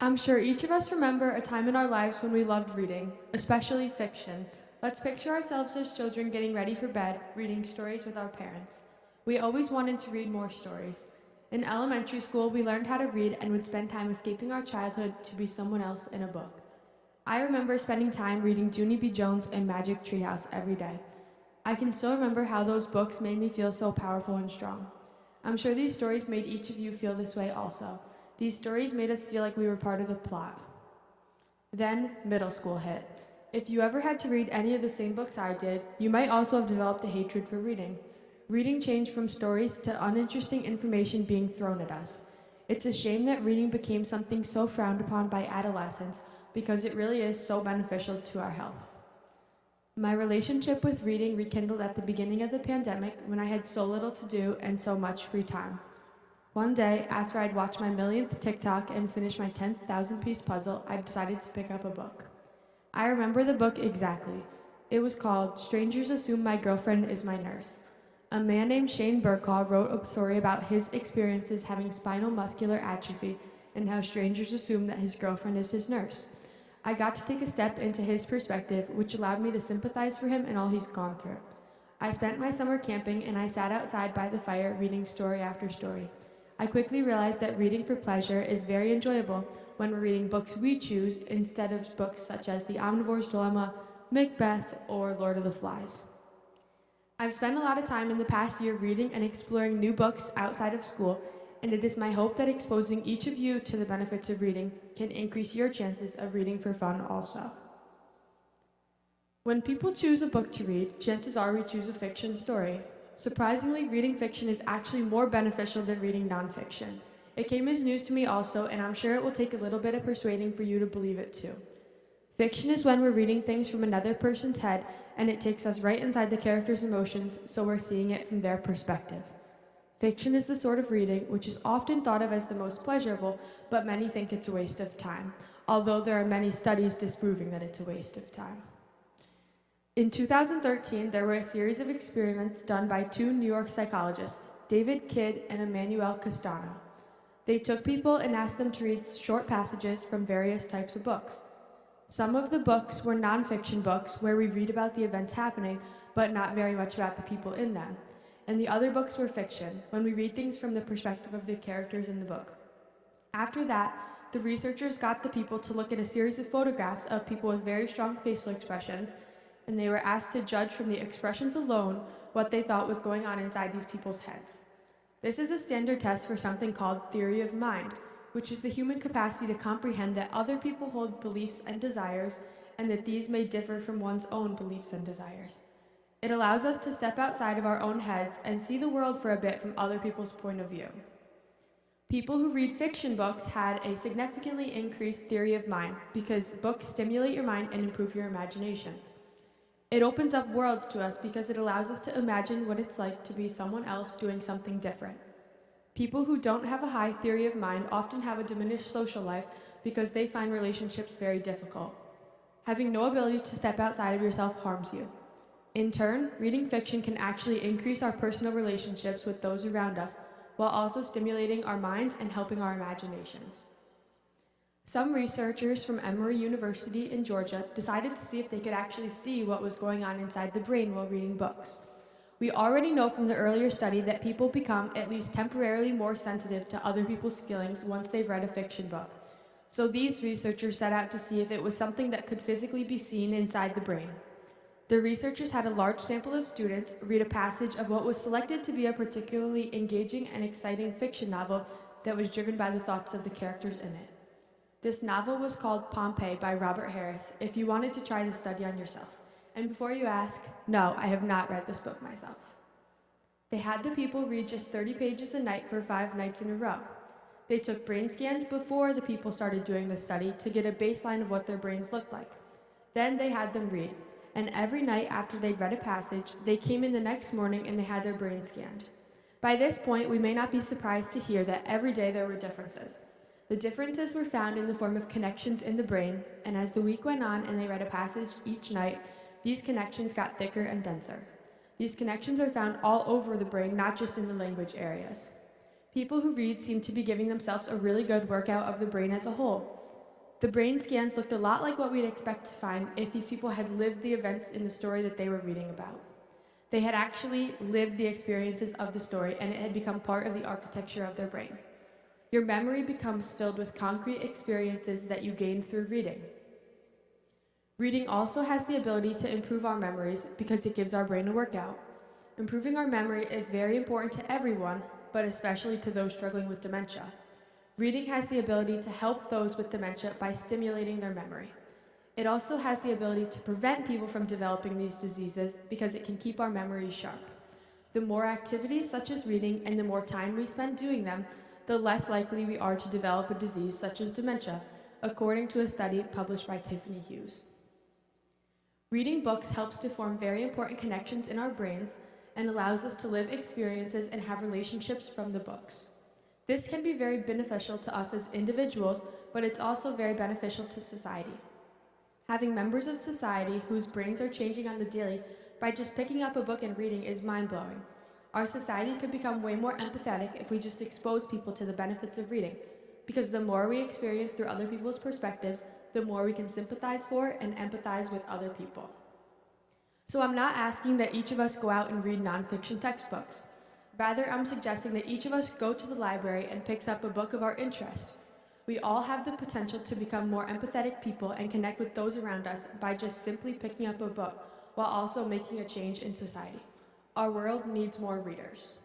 I'm sure each of us remember a time in our lives when we loved reading, especially fiction. Let's picture ourselves as children getting ready for bed, reading stories with our parents. We always wanted to read more stories. In elementary school, we learned how to read and would spend time escaping our childhood to be someone else in a book. I remember spending time reading Junie B. Jones and Magic Treehouse every day. I can still remember how those books made me feel so powerful and strong. I'm sure these stories made each of you feel this way also. These stories made us feel like we were part of the plot. Then, middle school hit. If you ever had to read any of the same books I did, you might also have developed a hatred for reading. Reading changed from stories to uninteresting information being thrown at us. It's a shame that reading became something so frowned upon by adolescents because it really is so beneficial to our health. My relationship with reading rekindled at the beginning of the pandemic when I had so little to do and so much free time. One day, after I'd watched my millionth TikTok and finished my 10,000-piece puzzle, I decided to pick up a book. I remember the book exactly. It was called Strangers Assume My Girlfriend is My Nurse. A man named Shane Burkaw wrote a story about his experiences having spinal muscular atrophy and how strangers assume that his girlfriend is his nurse. I got to take a step into his perspective, which allowed me to sympathize for him and all he's gone through. I spent my summer camping and I sat outside by the fire reading story after story. I quickly realized that reading for pleasure is very enjoyable when we're reading books we choose instead of books such as The Omnivore's Dilemma, Macbeth, or Lord of the Flies. I've spent a lot of time in the past year reading and exploring new books outside of school, and it is my hope that exposing each of you to the benefits of reading can increase your chances of reading for fun also. When people choose a book to read, chances are we choose a fiction story. Surprisingly, reading fiction is actually more beneficial than reading nonfiction. It came as news to me also, and I'm sure it will take a little bit of persuading for you to believe it too. Fiction is when we're reading things from another person's head, and it takes us right inside the character's emotions, so we're seeing it from their perspective. Fiction is the sort of reading which is often thought of as the most pleasurable, but many think it's a waste of time, although there are many studies disproving that it's a waste of time. In 2013, there were a series of experiments done by two New York psychologists, David Kidd and Emmanuel Castano. They took people and asked them to read short passages from various types of books. Some of the books were nonfiction books where we read about the events happening, but not very much about the people in them. And the other books were fiction, when we read things from the perspective of the characters in the book. After that, the researchers got the people to look at a series of photographs of people with very strong facial expressions, and they were asked to judge from the expressions alone what they thought was going on inside these people's heads. This is a standard test for something called theory of mind, which is the human capacity to comprehend that other people hold beliefs and desires, and that these may differ from one's own beliefs and desires. It allows us to step outside of our own heads and see the world for a bit from other people's point of view. People who read fiction books had a significantly increased theory of mind because books stimulate your mind and improve your imagination. It opens up worlds to us because it allows us to imagine what it's like to be someone else doing something different. People who don't have a high theory of mind often have a diminished social life because they find relationships very difficult. Having no ability to step outside of yourself harms you. In turn, reading fiction can actually increase our personal relationships with those around us, while also stimulating our minds and helping our imaginations. Some researchers from Emory University in Georgia decided to see if they could actually see what was going on inside the brain while reading books. We already know from the earlier study that people become at least temporarily more sensitive to other people's feelings once they've read a fiction book. So these researchers set out to see if it was something that could physically be seen inside the brain. The researchers had a large sample of students read a passage of what was selected to be a particularly engaging and exciting fiction novel that was driven by the thoughts of the characters in it. This novel was called Pompeii by Robert Harris, if you wanted to try the study on yourself. And before you ask, no, I have not read this book myself. They had the people read just 30 pages a night for 5 nights in a row. They took brain scans before the people started doing the study to get a baseline of what their brains looked like. Then they had them read, and every night after they'd read a passage, they came in the next morning and they had their brains scanned. By this point, we may not be surprised to hear that every day there were differences. The differences were found in the form of connections in the brain, and as the week went on and they read a passage each night, these connections got thicker and denser. These connections are found all over the brain, not just in the language areas. People who read seem to be giving themselves a really good workout of the brain as a whole. The brain scans looked a lot like what we'd expect to find if these people had lived the events in the story that they were reading about. They had actually lived the experiences of the story, and it had become part of the architecture of their brain. Your memory becomes filled with concrete experiences that you gained through reading. Reading also has the ability to improve our memories because it gives our brain a workout. Improving our memory is very important to everyone, but especially to those struggling with dementia. Reading has the ability to help those with dementia by stimulating their memory. It also has the ability to prevent people from developing these diseases because it can keep our memories sharp. The more activities such as reading and the more time we spend doing them, the less likely we are to develop a disease such as dementia, according to a study published by Tiffany Hughes. Reading books helps to form very important connections in our brains and allows us to live experiences and have relationships from the books. This can be very beneficial to us as individuals, but it's also very beneficial to society. Having members of society whose brains are changing on the daily by just picking up a book and reading is mind-blowing. Our society could become way more empathetic if we just expose people to the benefits of reading, because the more we experience through other people's perspectives, the more we can sympathize for and empathize with other people. So I'm not asking that each of us go out and read nonfiction textbooks. Rather, I'm suggesting that each of us go to the library and picks up a book of our interest. We all have the potential to become more empathetic people and connect with those around us by just simply picking up a book, while also making a change in society. Our world needs more readers.